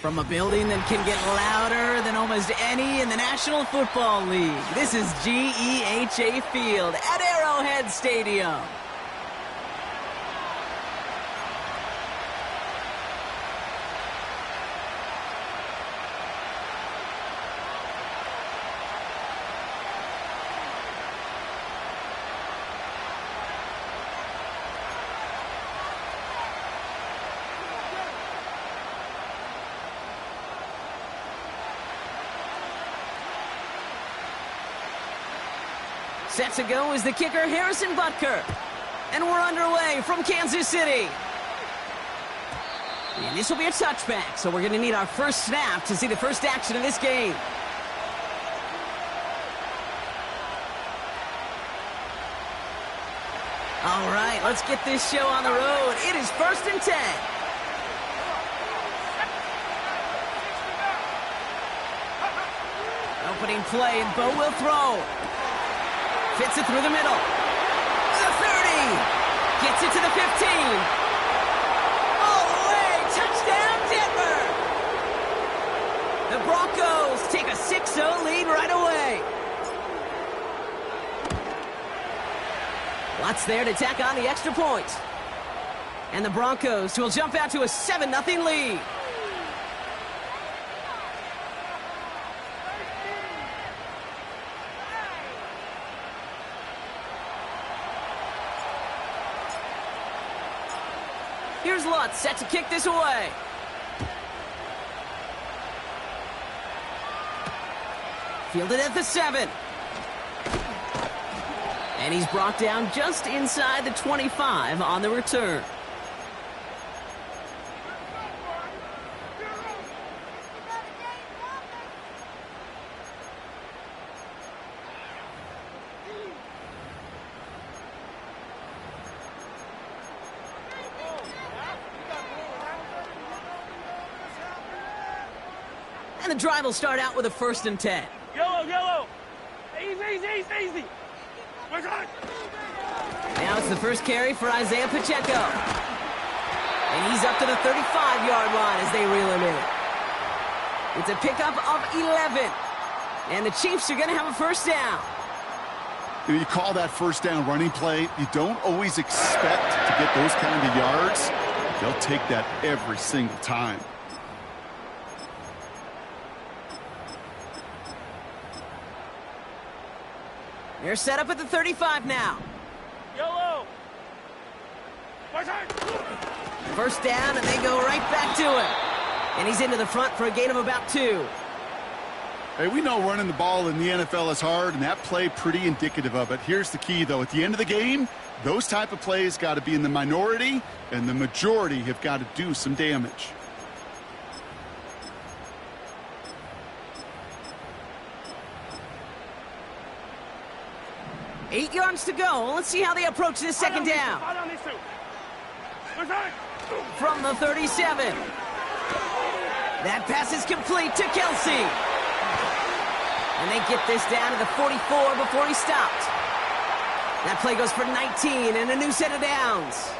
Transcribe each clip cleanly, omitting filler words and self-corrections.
From a building that can get louder than almost any in the National Football League, this is GEHA Field at Arrowhead Stadium. Set to go is the kicker, Harrison Butker. And we're underway from Kansas City. And this will be a touchback, so we're going to need our first snap to see the first action of this game. All right, let's get this show on the road. It is 1st and 10. Opening play, and Bo will throw. Fits it through the middle. The 30. Gets it to the 15. All the way. Touchdown, Denver. The Broncos take a 6-0 lead right away. Watts there to tack on the extra point. And the Broncos will jump out to a 7-0 lead. Here's Lutz, set to kick this away. Fielded at the 7. And he's brought down just inside the 25 on the return. And the drive will start out with a 1st and 10. Yellow. Easy. We're good. Now it's the first carry for Isaiah Pacheco. And he's up to the 35-yard line as they reel him in. It's a pickup of 11. And the Chiefs are going to have a first down. You call that first down running play, you don't always expect to get those kind of yards. They'll take that every single time. They're set up at the 35 now. Yellow. First down, and they go right back to it. And he's into the front for a gain of about 2. Hey, we know running the ball in the NFL is hard, and that play pretty indicative of it. Here's the key, though. At the end of the game, those type of plays got to be in the minority, and the majority have got to do some damage. Eight yards to go. Let's see how they approach this second down. From the 37. That pass is complete to Kelsey. And they get this down to the 44 before he stopped. That play goes for 19 and a new set of downs.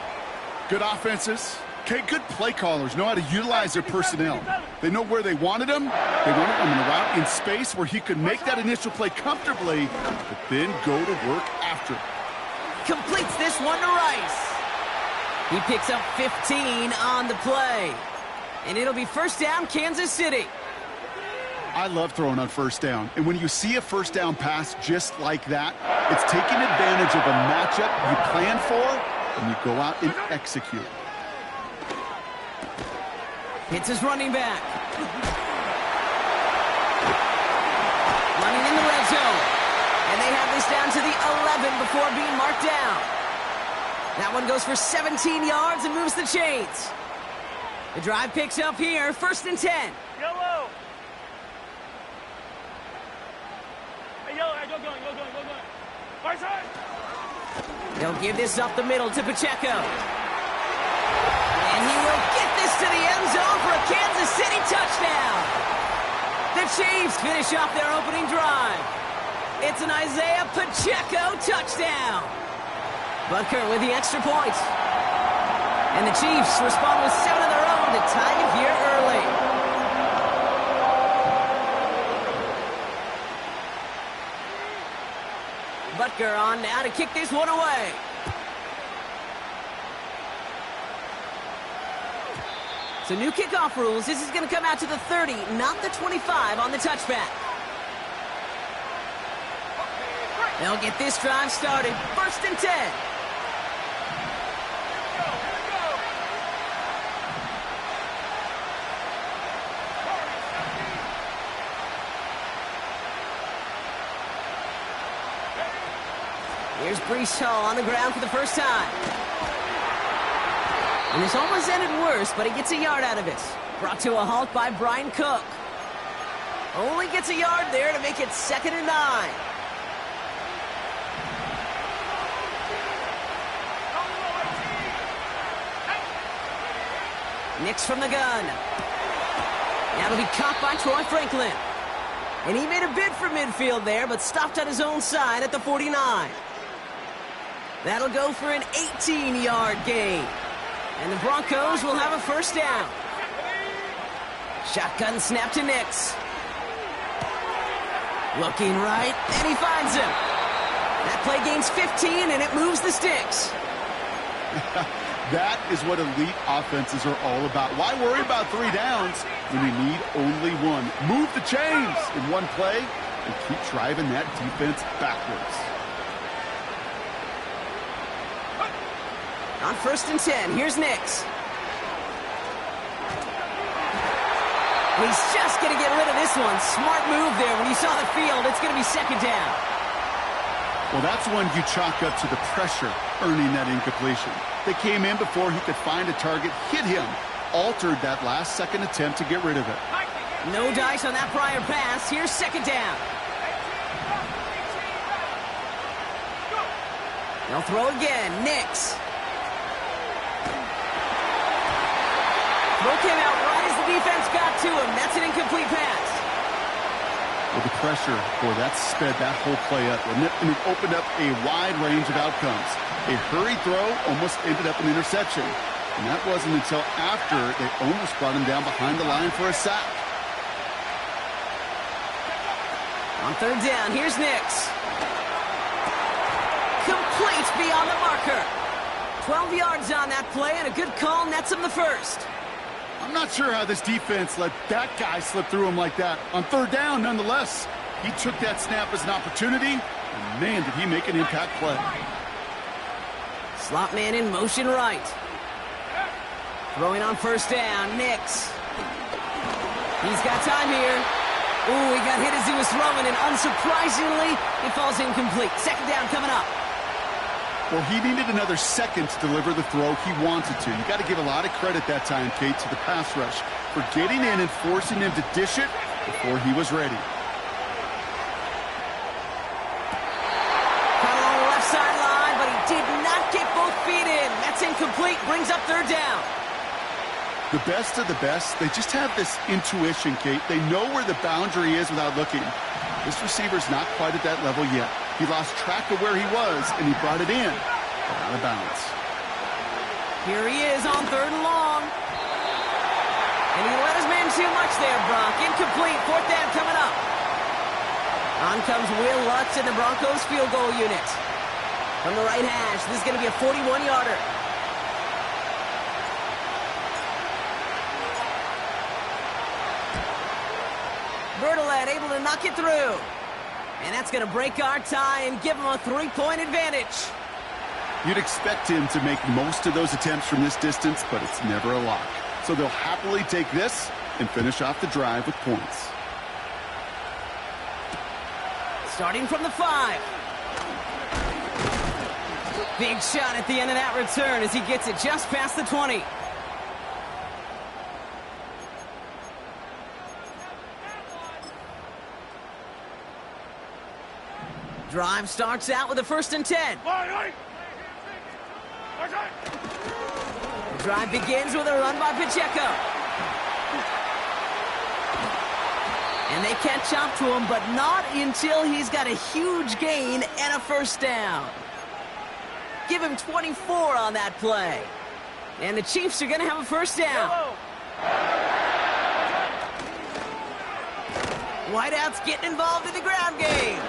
Good offenses. Okay, good play callers know how to utilize their personnel. They know where they wanted him. They wanted him in a route in space where he could make that initial play comfortably, but then go to work after it. Completes this one to Rice. He picks up 15 on the play. And it'll be first down, Kansas City. I love throwing on first down. And when you see a first down pass just like that, it's taking advantage of a matchup you plan for, and you go out and execute. Hits his running back. Running in the red zone. And they have this down to the 11 before being marked down. That one goes for 17 yards and moves the chains. The drive picks up here, 1st and 10. Yellow. Hey, yellow, go going. Right side. They'll give this up the middle to Pacheco. And he will get this to the end zone for a Kansas City touchdown. The Chiefs finish off their opening drive. It's an Isaiah Pacheco touchdown. Butker with the extra point. And the Chiefs respond with 7 of their own to tie it here early. Butker on now to kick this one away. So new kickoff rules. This is going to come out to the 30, not the 25 on the touchback. They'll get this drive started. 1st and 10. Here's Breece Hall on the ground for the first time. And this almost ended worse, but he gets a yard out of it. Brought to a halt by Brian Cook. Only gets a yard there to make it 2nd and 9. Nix from the gun. That'll be caught by Troy Franklin. And he made a bid for midfield there, but stopped on his own side at the 49. That'll go for an 18-yard gain. And the Broncos will have a first down. Shotgun snap to Nix. Looking right, and he finds him. That play gains 15, and it moves the sticks. That is what elite offenses are all about. Why worry about 3 downs when you need only 1? Move the chains in one play and keep driving that defense backwards. On 1st and 10, here's Nix. He's just going to get rid of this one. Smart move there. When you saw the field, it's going to be 2nd down. Well, that's one you chalk up to the pressure earning that incompletion. They came in before he could find a target, hit him, altered that last-second attempt to get rid of it. No dice on that prior pass. Here's 2nd down. They'll throw again. Nix. Throw came out right as the defense got to him. That's an incomplete pass. Well, the pressure, boy, that sped that whole play up, and it opened up a wide range of outcomes. A hurried throw almost ended up an interception. And that wasn't until after they almost brought him down behind the line for a sack. On 3rd down, here's Nix. Complete beyond the marker. 12 yards on that play, and a good call nets him the first. I'm not sure how this defense let that guy slip through him like that. On 3rd down, nonetheless, he took that snap as an opportunity, and man, did he make an impact play. Slot man in motion right. Throwing on 1st down, Nix. He's got time here. Ooh, he got hit as he was throwing, and unsurprisingly, he falls incomplete. 2nd down coming up. Well, he needed another second to deliver the throw he wanted to. You got to give a lot of credit that time, Kate, to the pass rush for getting in and forcing him to dish it before he was ready. Caught along the left sideline, but he did not get both feet in. That's incomplete. Brings up 3rd down. The best of the best, they just have this intuition, Kate. They know where the boundary is without looking. This receiver's not quite at that level yet. He lost track of where he was, and he brought it in, but out of bounds. Here he is on 3rd and long. And he let his man too much there, Brock. Incomplete. 4th down coming up. On comes Will Lutz in the Broncos field goal unit. From the right hash, this is going to be a 41-yarder. Bertolet able to knock it through. And that's going to break our tie and give him a 3-point advantage. You'd expect him to make most of those attempts from this distance, but it's never a lock. So they'll happily take this and finish off the drive with points. Starting from the 5. Big shot at the end of that return as he gets it just past the 20. Drive starts out with a 1st and 10. The drive begins with a run by Pacheco. And they catch up to him, but not until he's got a huge gain and a 1st down. Give him 24 on that play. And the Chiefs are going to have a 1st down. Whiteout's getting involved in the ground game.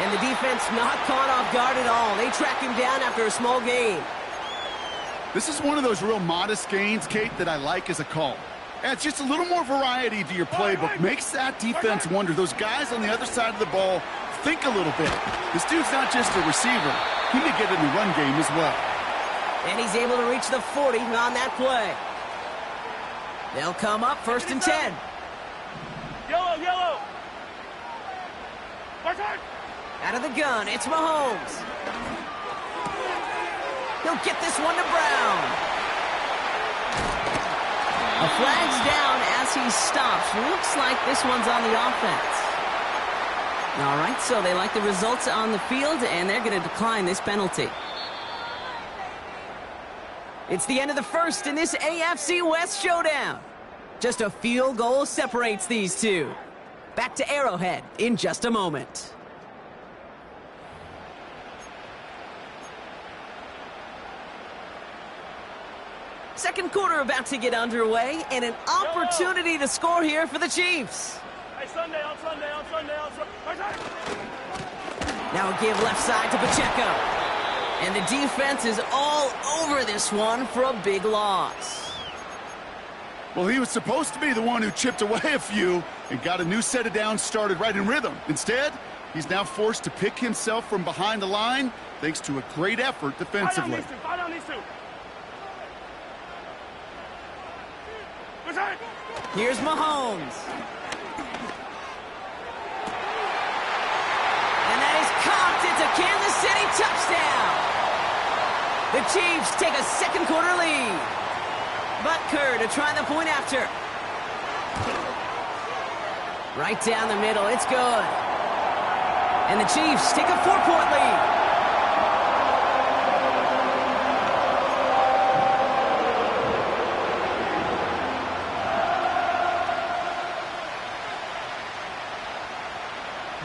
And the defense not caught off guard at all. They track him down after a small gain. This is one of those real modest gains, Kate, that I like as a call. Adds just a little more variety to your playbook. Makes that defense wonder. Those guys on the other side of the ball think a little bit. This dude's not just a receiver. He may get in the run game as well. And he's able to reach the 40 on that play. They'll come up 1st and 10. Yellow, yellow. Out of the gun, it's Mahomes. He'll get this one to Brown. A flag's down as he stops. Looks like this one's on the offense. All right, so they like the results on the field, and they're going to decline this penalty. It's the end of the first in this AFC West showdown. Just a field goal separates these two. Back to Arrowhead in just a moment. Second quarter about to get underway, and an opportunity to score here for the Chiefs. Hey, Sunday, on Sunday, on Sunday, on Sunday. Now a give left side to Pacheco. And the defense is all over this one for a big loss. Well, he was supposed to be the one who chipped away a few and got a new set of downs started right in rhythm. Instead, he's now forced to pick himself from behind the line thanks to a great effort defensively. Fight on these two. Here's Mahomes. And that is caught. It's a Kansas City touchdown. The Chiefs take a second quarter lead. Butker to try the point after. Right down the middle. It's good. And the Chiefs take a 4-point lead.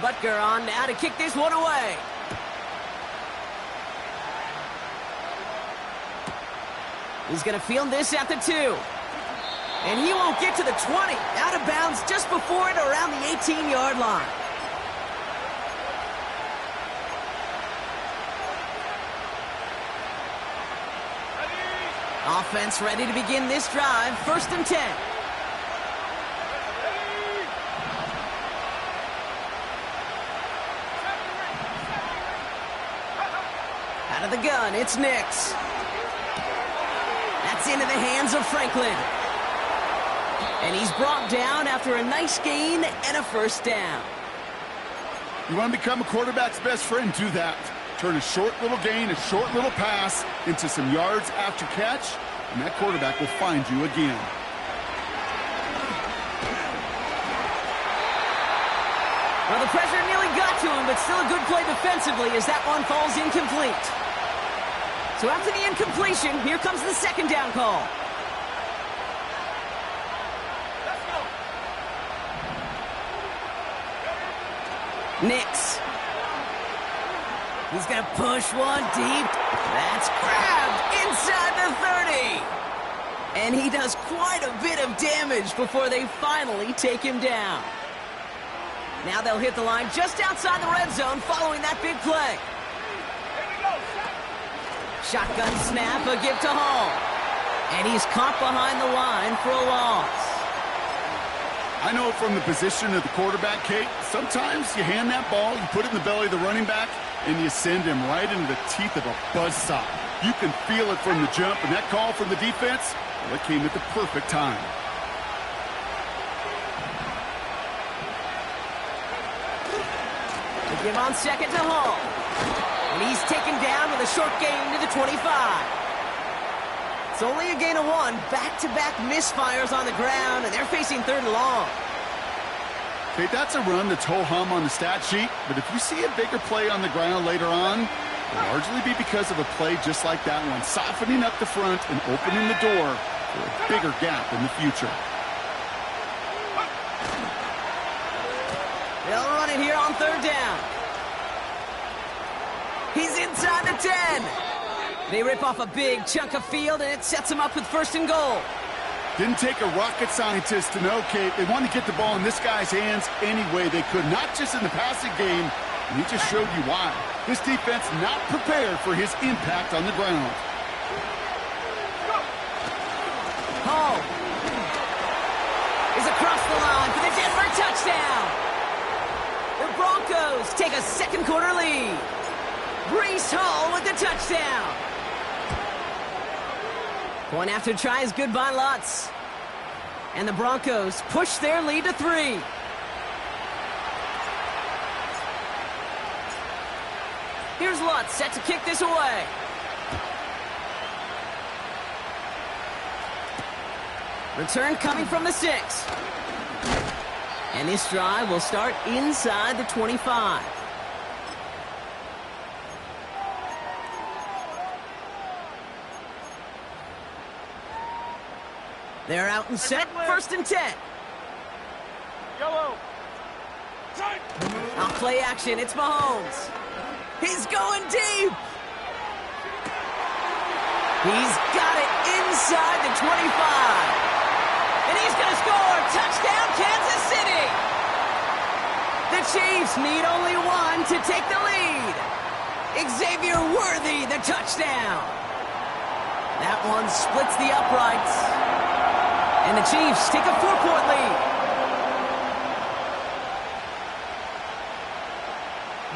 Butker on now to kick this one away. He's going to field this at the 2. And he won't get to the 20. Out of bounds just before it around the 18-yard line. Offense ready to begin this drive. 1st and 10. Out of the gun, it's Nix. That's into the hands of Franklin. And he's brought down after a nice gain and a first down. You want to become a quarterback's best friend? Do that. Turn a short little gain, a short little pass into some yards after catch, and that quarterback will find you again. Well, the pressure nearly got to him, but still a good play defensively as that one falls incomplete. So after the incompletion, here comes the second down call. Let's go. Nix. He's going to push one deep. That's grabbed inside the 30. And he does quite a bit of damage before they finally take him down. Now they'll hit the line just outside the red zone following that big play. Shotgun snap, a give to Hall. And he's caught behind the line for a loss. I know from the position of the quarterback, Kate, sometimes you hand that ball, you put it in the belly of the running back, and you send him right into the teeth of a buzzsaw. You can feel it from the jump, and that call from the defense, well, it came at the perfect time. They give on second to Hall. And he's taken down with a short gain to the 25. It's only a gain of 1. Back-to-back misfires on the ground, and they're facing 3rd and long. Okay, that's a run that's ho-hum on the stat sheet, but if you see a bigger play on the ground later on, it'll largely be because of a play just like that one, softening up the front and opening the door for a bigger gap in the future. They'll run it here on 3rd down. He's inside the 10. They rip off a big chunk of field, and it sets them up with 1st and goal. Didn't take a rocket scientist to know, Kate. They wanted to get the ball in this guy's hands any way they could, not just in the passing game, And he just showed you why. This defense not prepared for his impact on the ground. Hall is across the line for the Denver touchdown. The Broncos take a second quarter lead. Breece Hall with the touchdown. Point after try is good by Lutz. And the Broncos push their lead to 3. Here's Lutz set to kick this away. Return coming from the 6. And this drive will start inside the 25. They're out and set, 1st and 10. Yellow. Off play action, it's Mahomes. He's going deep. He's got it inside the 25. And he's going to score. Touchdown, Kansas City. The Chiefs need only one to take the lead. Xavier Worthy, the touchdown. That one splits the uprights. And the Chiefs take a 4-point lead.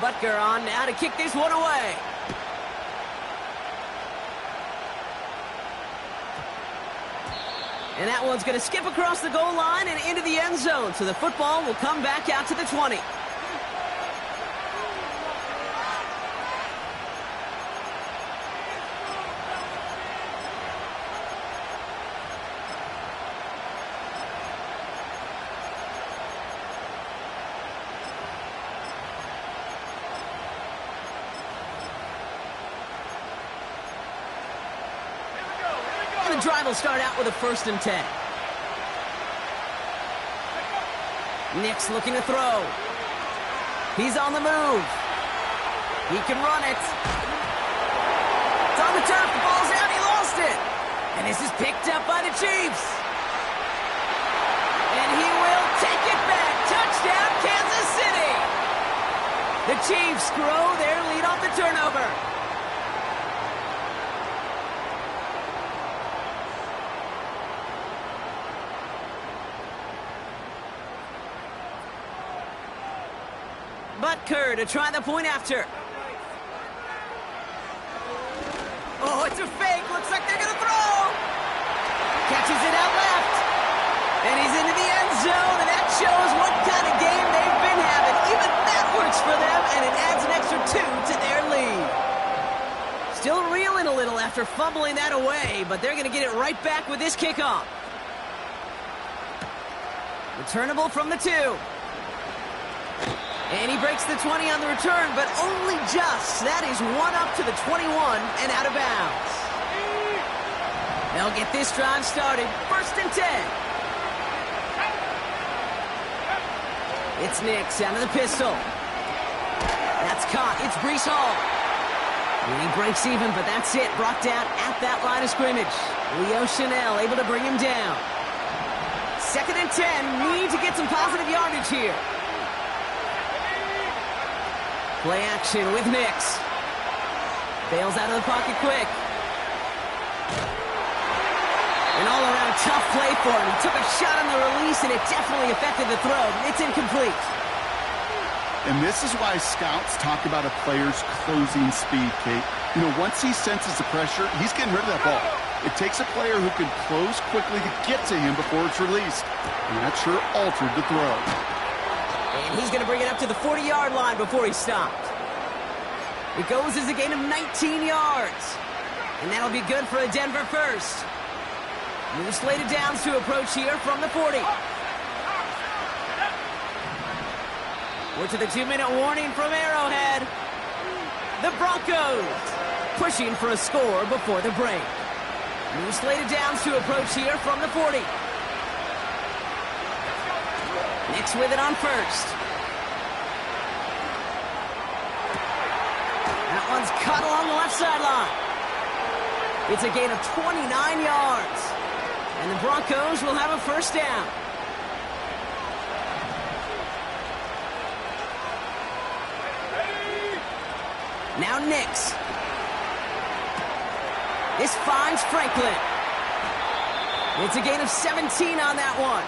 Butker on now to kick this one away. And that one's going to skip across the goal line and into the end zone. So the football will come back out to the 20. The drive will start out with a 1st and 10. Nick's looking to throw. He's on the move. He can run it. It's on the turf. The ball's out. He lost it. And this is picked up by the Chiefs. And he will take it back. Touchdown, Kansas City. The Chiefs grow their lead off the turnover. Butker to try the point after. Oh, it's a fake. Looks like they're going to throw. Catches it out left. And he's into the end zone, and that shows what kind of game they've been having. Even that works for them, and it adds an extra 2 to their lead. Still reeling a little after fumbling that away, but they're going to get it right back with this kickoff. Returnable from the 2. And he breaks the 20 on the return, but only just. That is one up to the 21 and out of bounds. They'll get this drive started. 1st and 10. It's Nix out of the pistol. That's caught. It's Breece Hall. And he breaks even, but that's it. Brought down at that line of scrimmage. Leo Chanel able to bring him down. 2nd and 10. Need to get some positive yardage here. Play action with Nix. Bails out of the pocket quick. An all-around tough play for him. He took a shot on the release, and it definitely affected the throw. It's incomplete. And this is why scouts talk about a player's closing speed, Kate. You know, once he senses the pressure, he's getting rid of that ball. It takes a player who can close quickly to get to him before it's released. And that sure altered the throw. And he's going to bring it up to the 40-yard line before he stopped. It goes as a gain of 19 yards. And that'll be good for a Denver first. New slated downs to approach here from the 40. We're to the 2-minute warning from Arrowhead. The Broncos pushing for a score before the break. New slated downs to approach here from the 40. Nix with it on 1st. That one's cut along the left sideline. It's a gain of 29 yards. And the Broncos will have a 1st down. Now Nix. This finds Franklin. It's a gain of 17 on that one.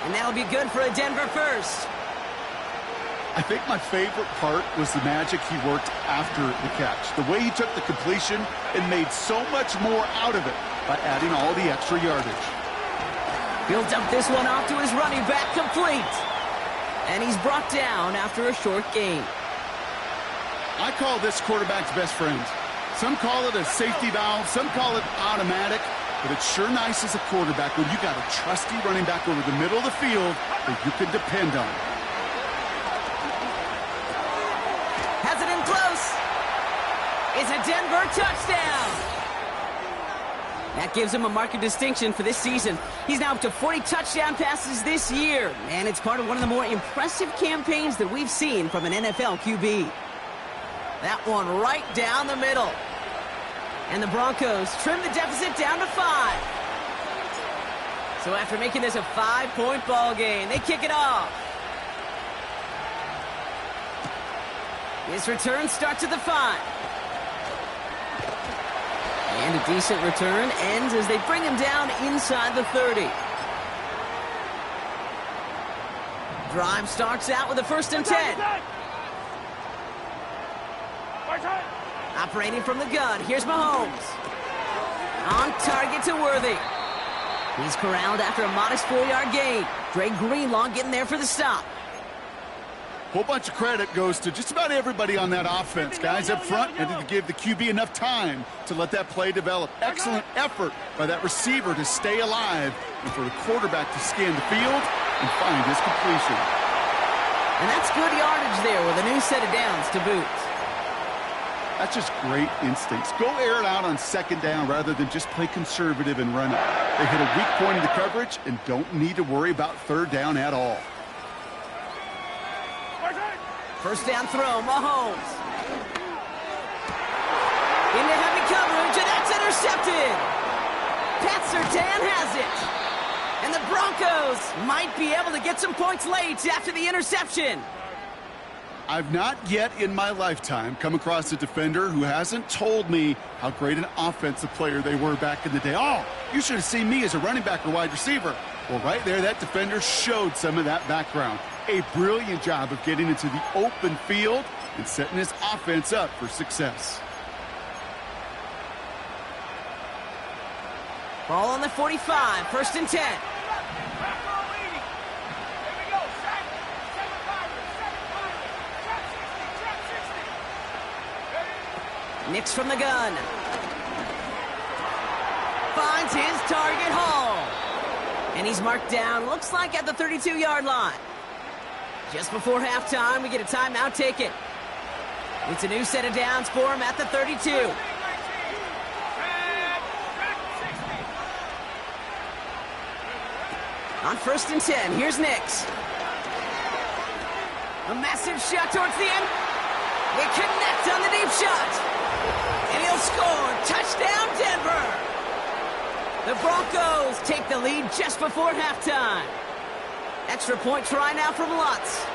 And that'll be good for a Denver first. I think my favorite part was the magic he worked after the catch. The way he took the completion and made so much more out of it by adding all the extra yardage. He'll dump this one off to his running back, complete. And he's brought down after a short gain. I call this quarterback's best friend. Some call it a safety valve, some call it automatic, but it's sure nice as a quarterback when you got a trusty running back over the middle of the field that you can depend on. Has it in close. It's a Denver touchdown. That gives him a mark of distinction for this season. He's now up to 40 touchdown passes this year, and it's part of one of the more impressive campaigns that we've seen from an NFL QB. That one right down the middle. And the Broncos trim the deficit down to 5. So after making this a 5-point ball game, they kick it off. This return starts at the 5. And a decent return ends as they bring him down inside the 30. Drive starts out with a 1st and 10. Operating from the gun, here's Mahomes. On target to Worthy. He's corralled after a modest 4-yard gain. Dre Greenlaw getting there for the stop. Whole bunch of credit goes to just about everybody on that offense. Guys up front needed to give the QB enough time to let that play develop. Excellent effort by that receiver to stay alive and for the quarterback to scan the field and find his completion. And that's good yardage there with a new set of downs to boot. That's just great instincts. Go air it out on 2nd down rather than just play conservative and run it. They hit a weak point in the coverage and don't need to worry about 3rd down at all. 1st down throw, Mahomes. Into heavy coverage, and that's intercepted. Pat Surtain has it. And the Broncos might be able to get some points late after the interception. I've not yet in my lifetime come across a defender who hasn't told me how great an offensive player they were back in the day. Oh, you should have seen me as a running back or wide receiver. Well, right there, that defender showed some of that background. A brilliant job of getting into the open field and setting his offense up for success. Ball on the 45, 1st and 10. Nix from the gun. Finds his target, Hall. And he's marked down, looks like at the 32-yard line. Just before halftime, we get a timeout taken. It's a new set of downs for him at the 32. On 1st and 10, here's Nix. A massive shot towards the end. They connect on the deep shot. And he'll score. Touchdown, Denver. The Broncos take the lead just before halftime. Extra point try now from Lutz.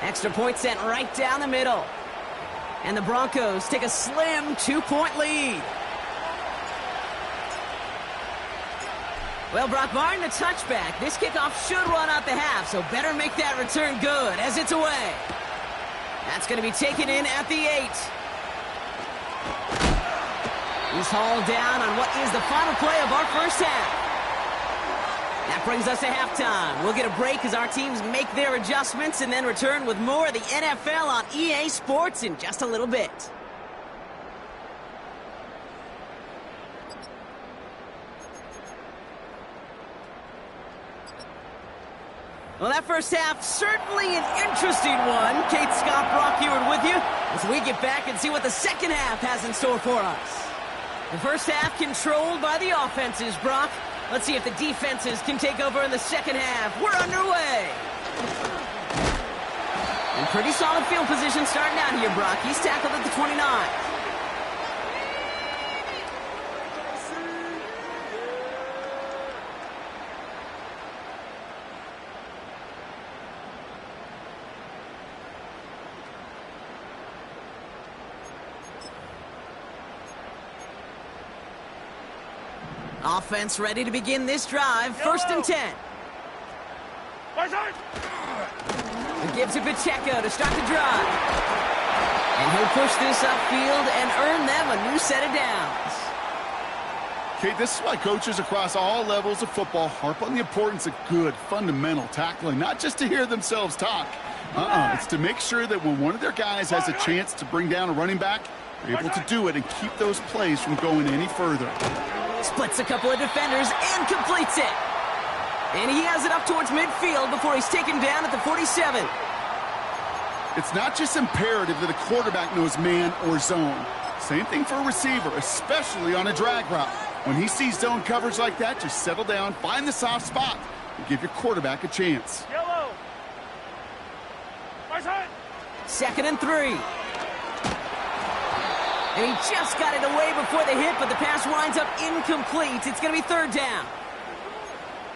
Extra point sent right down the middle. And the Broncos take a slim 2-point lead. Well, Brock, barring the touchback, this kickoff should run out the half, so better make that return good as it's away. That's going to be taken in at the 8. He's hauled down on what is the final play of our first half. That brings us to halftime. We'll get a break as our teams make their adjustments and then return with more of the NFL on EA Sports in just a little bit. Well, that first half, certainly an interesting one. Kate Scott, Brock Eward with you as we get back and see what the second half has in store for us. The first half controlled by the offenses, Brock. Let's see if the defenses can take over in the second half. We're underway. And pretty solid field position starting out here, Brock. He's tackled at the 29. Offense ready to begin this drive. First and 10. Right side. Gives it Pacheco to start the drive. And he'll push this upfield and earn them a new set of downs. Okay, this is why coaches across all levels of football harp on the importance of good, fundamental tackling, not just to hear themselves talk. It's to make sure that when one of their guys has a chance to bring down a running back, they're able to do it and keep those plays from going any further. Splits a couple of defenders and completes it. And he has it up towards midfield before he's taken down at the 47. It's not just imperative that a quarterback knows man or zone. Same thing for a receiver, especially on a drag route. When he sees zone coverage like that, just settle down, find the soft spot, and give your quarterback a chance. Yellow. Right side. 2nd and 3. And he just got it away before the hit, but the pass winds up incomplete. It's going to be 3rd down.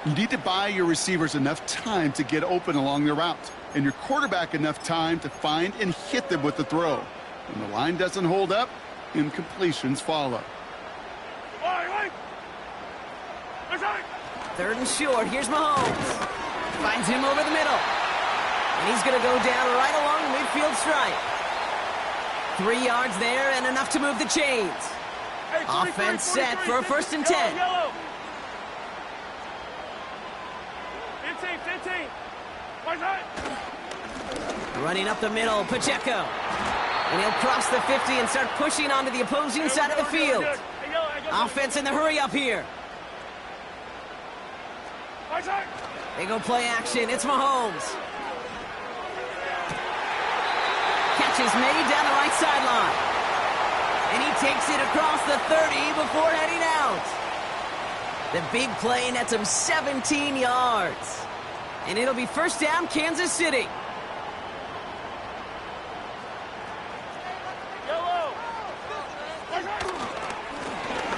You need to buy your receivers enough time to get open along their route, and your quarterback enough time to find and hit them with the throw. When the line doesn't hold up, incompletions follow. Right side. 3rd and short. Here's Mahomes. Finds him over the middle. And he's going to go down right along the midfield stripe. 3 yards there and enough to move the chains. Hey, Offense set for a 1st and 10. Yellow. 15. Right side. Running up the middle, Pacheco. And he'll cross the 50 and start pushing onto the opposing side of the field. Offense in the hurry up here. Right side. They go play action. It's Mahomes. Catch is made down the right sideline. And he takes it across the 30 before heading out. The big play nets him 17 yards. And it'll be 1st down, Kansas City. Yellow.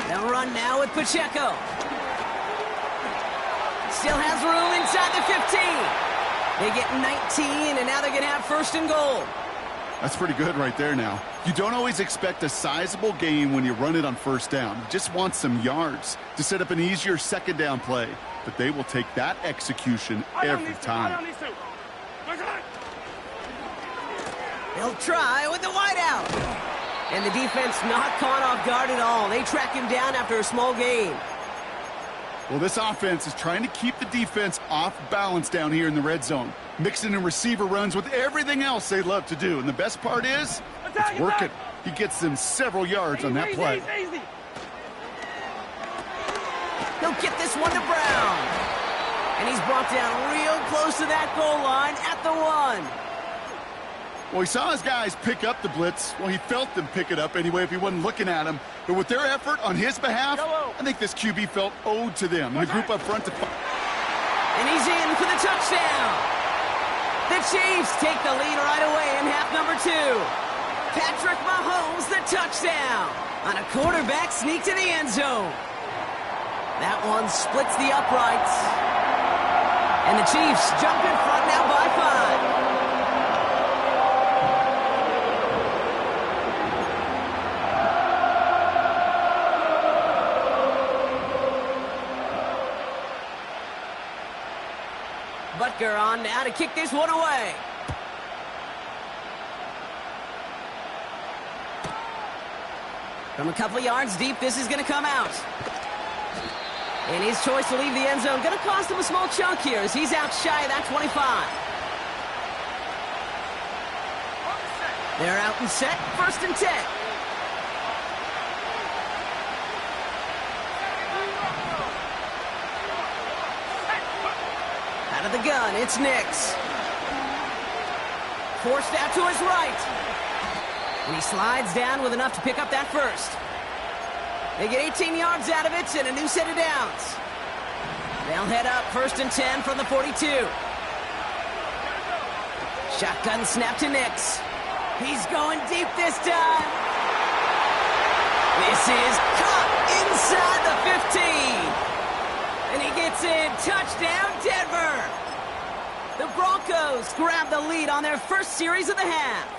They'll run now with Pacheco. Still has room inside the 15. They get 19, and now they're going to have 1st and goal. That's pretty good right there now. You don't always expect a sizable gain when you run it on 1st down. You just want some yards to set up an easier 2nd down play. But they will take that execution every time. They'll try with the wideout. And the defense not caught off guard at all. They track him down after a small gain. Well, this offense is trying to keep the defense off balance down here in the red zone, mixing in receiver runs with everything else they love to do. And the best part is, it's working. He gets them several yards on that play. He'll get this one to Brown. And he's brought down real close to that goal line at the 1. Well, he saw his guys pick up the blitz. Well, he felt them pick it up anyway if he wasn't looking at him. But with their effort on his behalf, I think this QB felt owed to them. And the group up front to... And he's in for the touchdown. The Chiefs take the lead right away in half number 2. Patrick Mahomes, the touchdown. On a quarterback sneak to the end zone. That one splits the uprights. And the Chiefs jump in front now by 5. Butker on now to kick this one away. From a couple yards deep, this is going to come out. And his choice to leave the end zone going to cost him a small chunk here as he's out shy of that 25. They're out and set, 1st and 10. Out of the gun, it's Nix. Forced out to his right. And he slides down with enough to pick up that 1st. They get 18 yards out of it and a new set of downs. They'll head up 1st and 10 from the 42. Shotgun snap to Nix. He's going deep this time. This is caught inside the 15. And he gets in. Touchdown, Denver. The Broncos grab the lead on their 1st series of the half.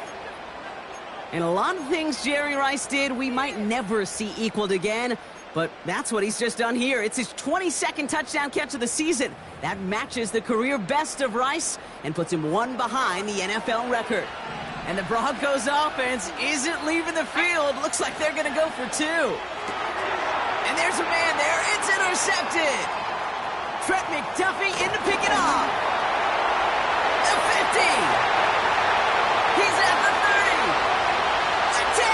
And a lot of things Jerry Rice did we might never see equaled again. But that's what he's just done here. It's his 22nd touchdown catch of the season. That matches the career best of Rice and puts him one behind the NFL record. And the Broncos offense isn't leaving the field. Looks like they're going to go for two. And there's a man there. It's intercepted. Trent McDuffie in to pick it off. The 50. He's at the 30. The 10.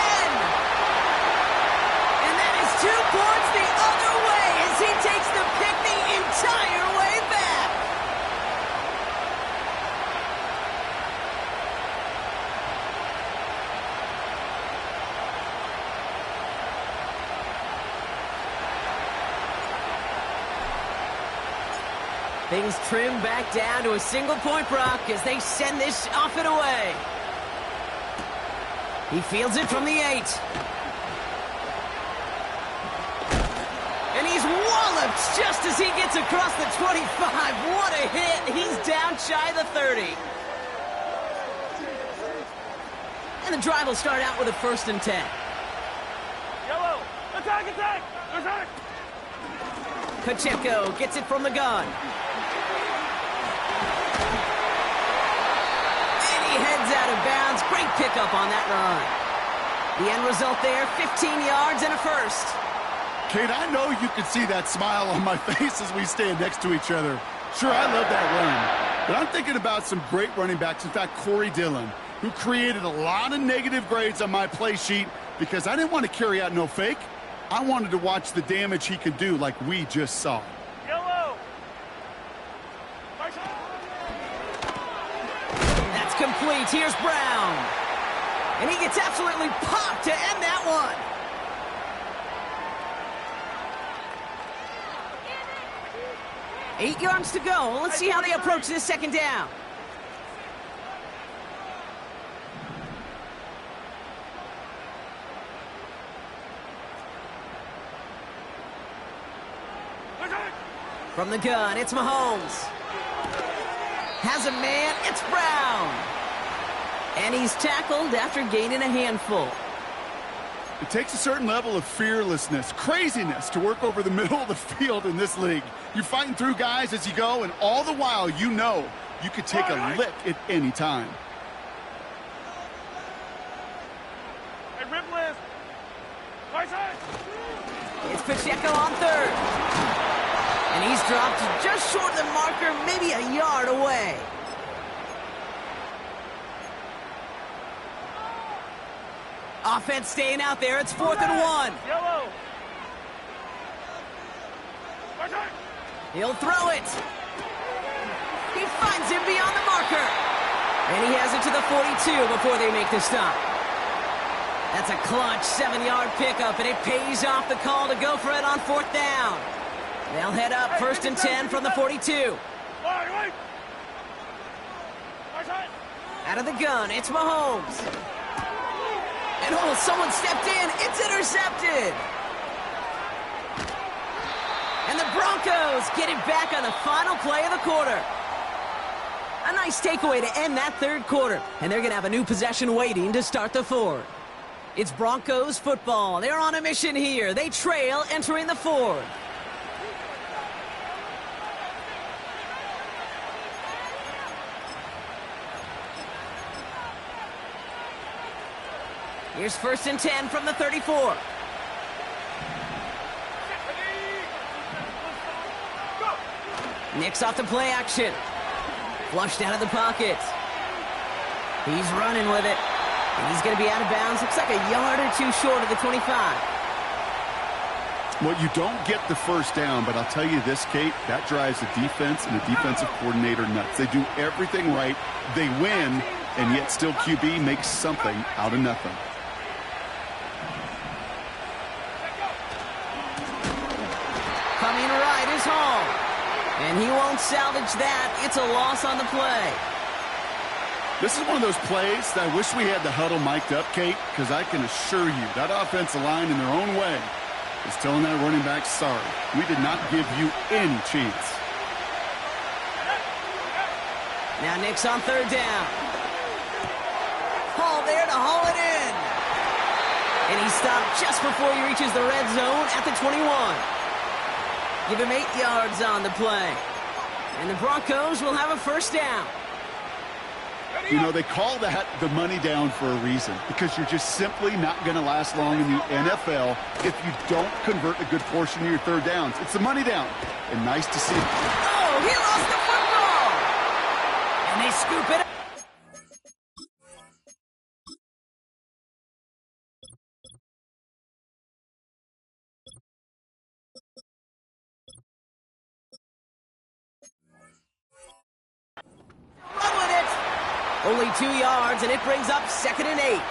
And that is 2 points the other way as he takes the pick the entire way back. Things trim back down to a single-point Brock as they send this off and away. He fields it from the 8. And he's walloped just as he gets across the 25. What a hit. He's down shy of the 30. And the drive will start out with a 1st and 10. Yellow. Attack, attack. Attack. Pacheco gets it from the gun. And he heads out of bounds. Great pickup on that run. The end result there, 15 yards and a 1st. Kate, I know you can see that smile on my face as we stand next to each other. Sure, I love that run. But I'm thinking about some great running backs. In fact, Corey Dillon, who created a lot of negative grades on my play sheet because I didn't want to carry out no fake. I wanted to watch the damage he could do like we just saw. Yellow. That's complete. Here's Brown. And he gets absolutely popped to end that one. Eight yards to go. Let's see how they approach this 2nd down. From the gun, it's Mahomes. Has a man, it's Brown. And he's tackled after gaining a handful. It takes a certain level of fearlessness, craziness to work over the middle of the field in this league. You're fighting through guys as you go, and all the while you know you could take a lick at any time. Hey, Ripley. Right side. It's Pacheco on 3rd. And he's dropped just short of the marker, maybe a yard away. Offense staying out there. It's 4th and 1. Yellow. He'll throw it. He finds him beyond the marker. And he has it to the 42 before they make the stop. That's a clutch 7-yard pickup, and it pays off the call to go for it on 4th down. They'll head up 1st and 10 from the 42. Out of the gun, it's Mahomes. And oh, someone stepped in. It's intercepted. And the Broncos get it back on the final play of the quarter. A nice takeaway to end that 3rd quarter. And they're going to have a new possession waiting to start the 4th. It's Broncos football. They're on a mission here. They trail entering the 4th. Here's 1st and 10 from the 34. Nicks off the play action. Flushed out of the pocket. He's running with it. And he's going to be out of bounds. Looks like a yard or 2 short of the 25. Well, you don't get the 1st down, but I'll tell you this, Kate, that drives the defense and the defensive coordinator nuts. They do everything right. They win, and yet still QB makes something out of nothing. Coming right is Hall. And he won't salvage that. It's a loss on the play. This is one of those plays that I wish we had the huddle mic'd up, Kate, because I can assure you that offensive line in their own way is telling that running back, sorry, we did not give you any chance. Now Nick's on 3rd down. Hall there to haul it in. And he stopped just before he reaches the red zone at the 21. Give him 8 yards on the play. And the Broncos will have a first down. You know, they call that the money down for a reason, because you're just simply not going to last long in the NFL if you don't convert a good portion of your third downs. It's the money down. And nice to see. Oh, he lost the football! And they scoop it up. Run with it! Only 2 yards, and it brings up 2nd and 8.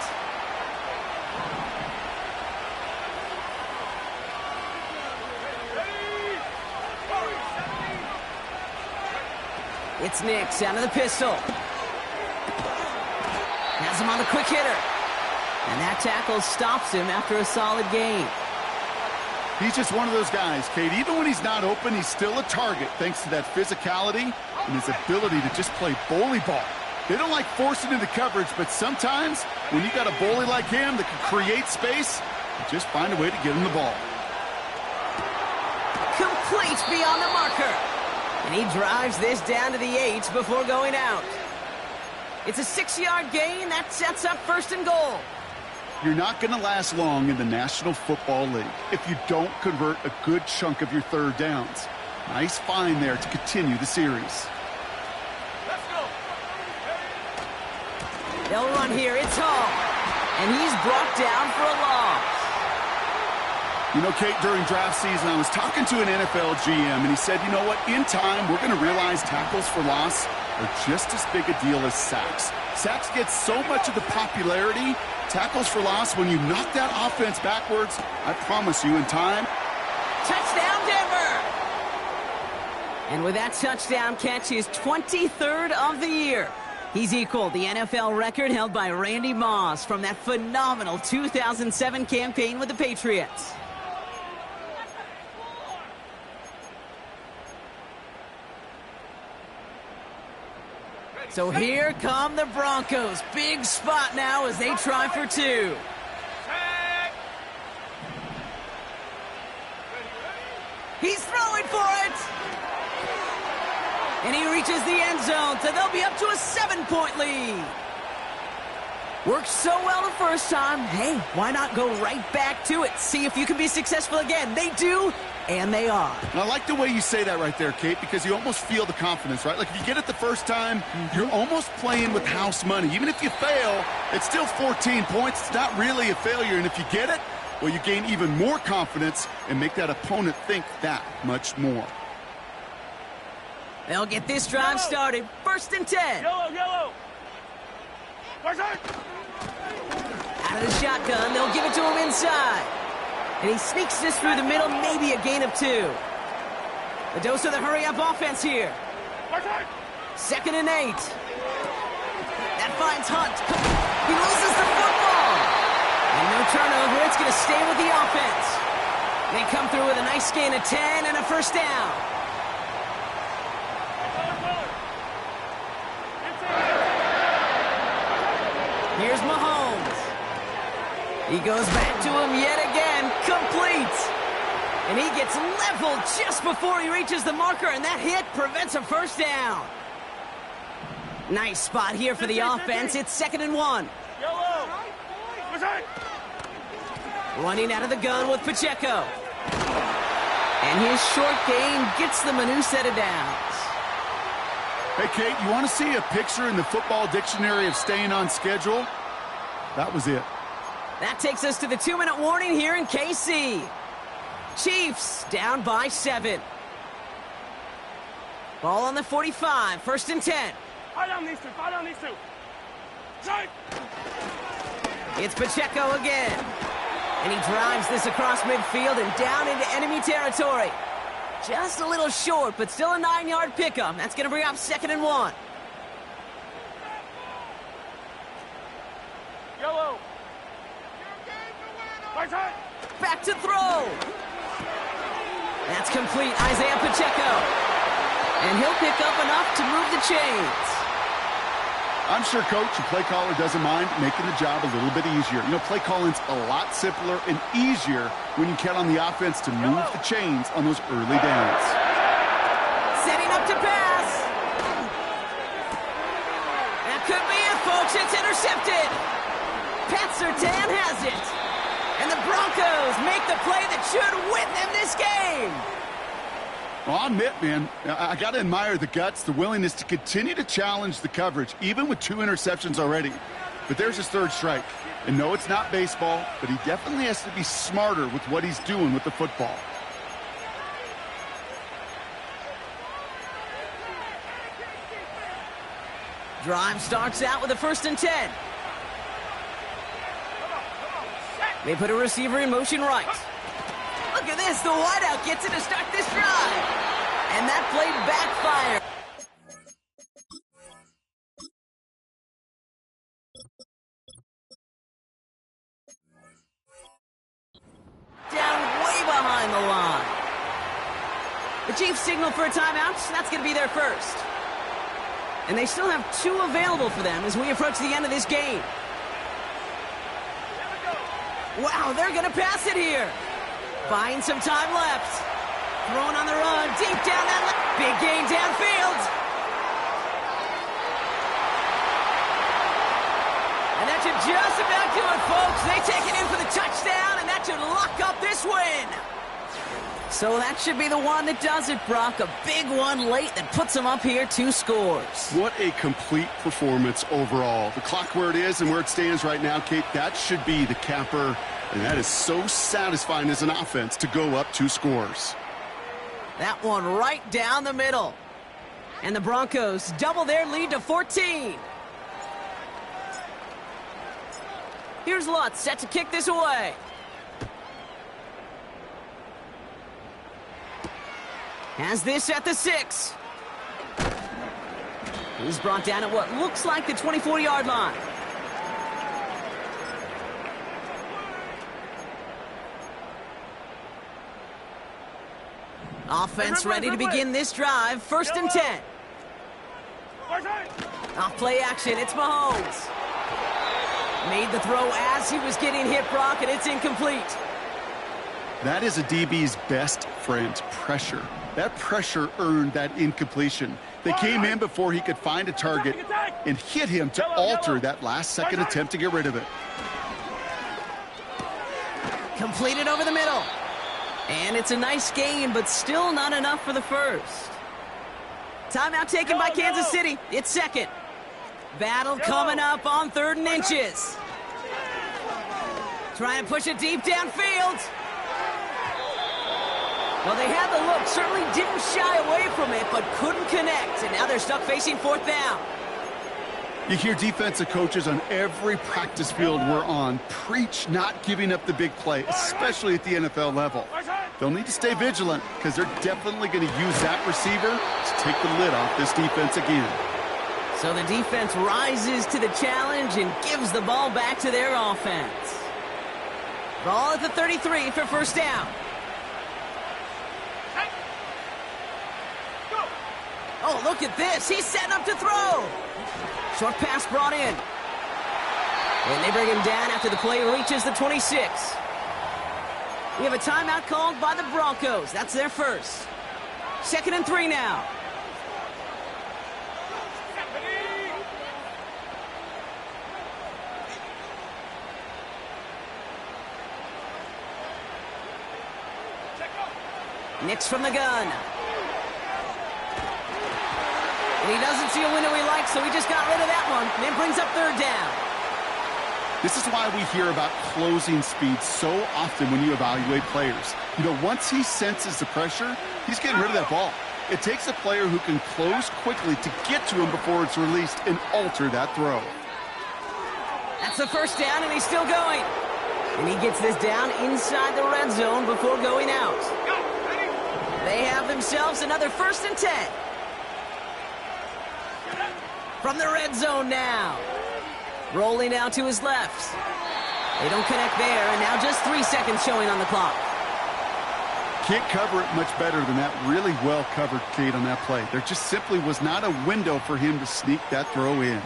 It's Nix out of the pistol. Has him on the quick hitter. And that tackle stops him after a solid gain. He's just one of those guys, Kate. Even when he's not open, he's still a target thanks to that physicality and his ability to just play bully ball. They don't like forcing into coverage, but sometimes when you got a bully like him that can create space, you just find a way to get him the ball. Complete beyond the marker. And he drives this down to the 8 before going out. It's a 6-yard gain. That sets up 1st and goal. You're not going to last long in the National Football League if you don't convert a good chunk of your third downs. Nice find there to continue the series. Let's go. They'll run here. It's Hall. And he's brought down for a loss. You know, Kate, during draft season, I was talking to an NFL GM, and he said, you know what, in time, we're going to realize tackles for loss are just as big a deal as sacks. Sacks get so much of the popularity. Tackles for loss, when you knock that offense backwards, I promise you, in time. Touchdown, Denver! And with that touchdown catch, his 23rd of the year. He's equaled the NFL record held by Randy Moss from that phenomenal 2007 campaign with the Patriots. So here come the Broncos. Big spot now as they try for 2. He's throwing for it. And he reaches the end zone, so they'll be up to a 7-point lead. Worked so well the first time. Hey, why not go right back to it? See if you can be successful again. They do, and they are. And I like the way you say that right there, Kate, because you almost feel the confidence, right? Like if you get it the first time, you're almost playing with house money. Even if you fail, it's still 14 points. It's not really a failure. And if you get it, well, you gain even more confidence and make that opponent think that much more. They'll get this drive started. 1st and 10. Yellow. Out of the shotgun, they'll give it to him inside. And he sneaks this through the middle, maybe a gain of 2. A dose of the hurry-up offense here. 2nd and 8. That finds Hunt. He loses the football. And no turnover, it's going to stay with the offense. They come through with a nice gain of 10 and a first down. Here's Mahomes. He goes back to him yet again. Complete. And he gets leveled just before he reaches the marker, and that hit prevents a first down. Nice spot here for the offense. It's 2nd and 1. Running out of the gun with Pacheco. And his short gain gets them a new set of downs. Hey, Kate, you want to see a picture in the football dictionary of staying on schedule? That was it. That takes us to the 2-minute warning here in KC. Chiefs down by 7. Ball on the 45, 1st and 10. Fire down these two. Strike! It's Pacheco again. And he drives this across midfield and down into enemy territory. Just a little short, but still a 9-yard pickup. That's going to bring up 2nd and 1. Yellow. Back to throw. That's complete, Isaiah Pacheco. And he'll pick up enough to move the chains. I'm sure Coach, the play caller, doesn't mind making the job a little bit easier. You know, play calling's a lot simpler and easier when you count on the offense to move the chains on those early downs. Setting up to pass. That could be it, folks. It's intercepted. Pat Surtain has it. And the Broncos make the play that should win them this game. Well, I'll admit, man, I got to admire the guts, the willingness to continue to challenge the coverage, even with 2 interceptions already. But there's his 3rd strike. And no, it's not baseball, but he definitely has to be smarter with what he's doing with the football. Drive starts out with a 1st and 10. They put a receiver in motion right. Look at this. The wideout gets it to start this drive. And that play backfired. Down way behind the line. The Chiefs signal for a timeout. That's going to be their first. And they still have 2 available for them as we approach the end of this game. Wow, they're going to pass it here. Buying some time left. Throwing on the run. Deep down that left. Big gain downfield. And that should just about do it, folks. They take it in for the touchdown, and that should lock up this win. So that should be the one that does it, Brock. A big one late that puts them up here 2 scores. What a complete performance overall. The clock where it is and where it stands right now, Kate, that should be the capper. And that is so satisfying as an offense to go up 2 scores. That one right down the middle. And the Broncos double their lead to 14. Here's Lutz set to kick this away. Has this at the 6. He's brought down at what looks like the 24-yard line. Offense ready to begin this drive. 1st and 10. Off play action. It's Mahomes. Made the throw as he was getting hit, Brock, and it's incomplete. That is a DB's best friend, pressure. That pressure earned that incompletion. They came in before he could find a target and hit him to alter that last-second attempt to get rid of it. Completed over the middle. And it's a nice game, but still not enough for the first. Timeout taken by Kansas City. It's 2nd. Battle coming up on 3rd and inches. Trying to push it deep downfield. Well, they had the look, certainly didn't shy away from it, but couldn't connect. And now they're stuck facing 4th down. You hear defensive coaches on every practice field we're on preach not giving up the big play, especially at the NFL level. They'll need to stay vigilant because they're definitely going to use that receiver to take the lid off this defense again. So the defense rises to the challenge and gives the ball back to their offense. Ball at the 33 for 1st down. Oh, look at this. He's setting up to throw. Short pass brought in. And they bring him down after the play reaches the 26. We have a timeout called by the Broncos. That's their first. 2nd and 3 now. Nix from the gun. And he doesn't see a window he likes, so he just got rid of that one. And it brings up 3rd down. This is why we hear about closing speed so often when you evaluate players. You know, once he senses the pressure, he's getting rid of that ball. It takes a player who can close quickly to get to him before it's released and alter that throw. That's the 1st down, and he's still going. And he gets this down inside the red zone before going out. They have themselves another 1st and 10. From the red zone now. Rolling out to his left. They don't connect there, and now just 3 seconds showing on the clock. Can't cover it much better than that. Really well covered, Kate, on that play. There just simply was not a window for him to sneak that throw in.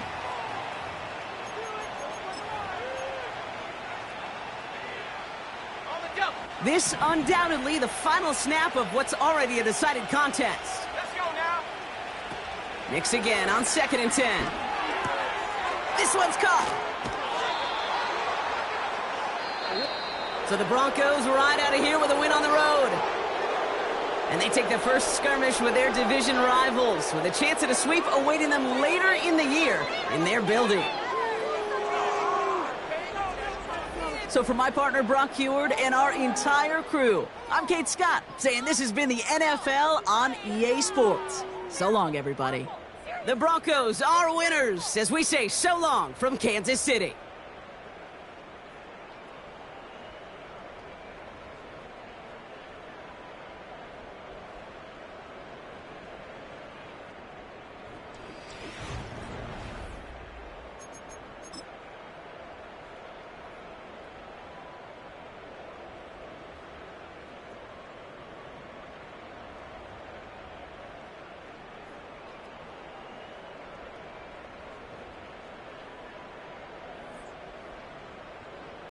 This undoubtedly the final snap of what's already a decided contest. Let's go now. Knicks again on 2nd and 10. This one's caught. So the Broncos ride out of here with a win on the road. And they take the first skirmish with their division rivals, with a chance at a sweep awaiting them later in the year in their building. So for my partner, Brock Heward, and our entire crew, I'm Kate Scott, saying this has been the NFL on EA Sports. So long, everybody. The Broncos are winners, as we say so long from Kansas City.